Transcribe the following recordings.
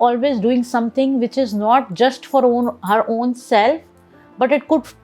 always doing something which is not just for her own self, but it could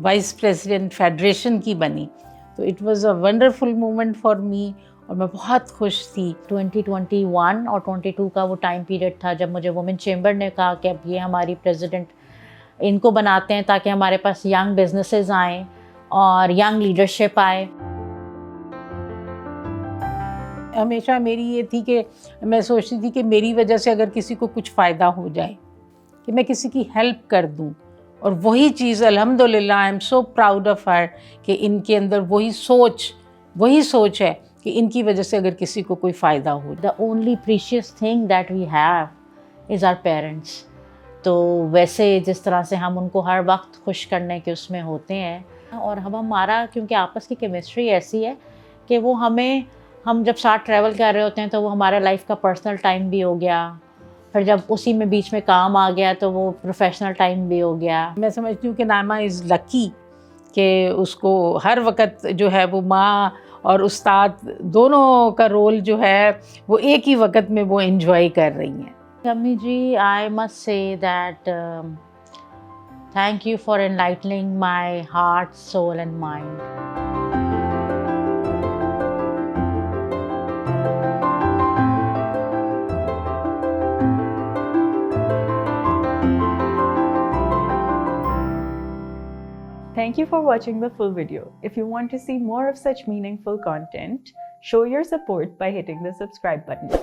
vice president federation की बनी, तो it was a wonderful moment for me और मैं बहुत खुश थी। 2021 और 22 का वो टाइम पीरियड था जब मुझे वुमेन चेंबर ने कहा कि अब ये हमारी प्रेसिडेंट, इनको बनाते हैं ताकि हमारे पास यंग बिजनेसेस आएँ और यंग लीडरशिप आए। हमेशा मेरी ये थी कि मैं सोचती थी कि मेरी वजह से अगर किसी को कुछ फ़ायदा हो जाए, कि मैं किसी की हेल्प कर दूं, और वही चीज़ अल्हम्दुलिल्लाह I am so proud of her कि इनके अंदर वही सोच है कि इनकी वजह से अगर किसी को कोई फ़ायदा हो। The only precious thing that we have is our parents. तो वैसे जिस तरह से हम उनको हर वक्त खुश करने के उसमें होते हैं, और हमारा क्योंकि आपस की केमिस्ट्री ऐसी है कि वो हम जब साथ ट्रैवल कर रहे होते हैं तो वो हमारा लाइफ का पर्सनल टाइम भी हो गया, फिर जब उसी में बीच में काम आ गया तो वो प्रोफेशनल टाइम भी हो गया। मैं समझती हूँ कि नामा इज़ लकी कि उसको हर वक्त जो है वो माँ और उस्ताद दोनों का रोल जो है वो एक ही वक्त में वो एंजॉय कर रही हैं। अम्मी जी, I must say that thank you for enlightening my heart, soul and mind. Thank you for watching the full video. If you want to see more of such meaningful content, show your support by hitting the subscribe button.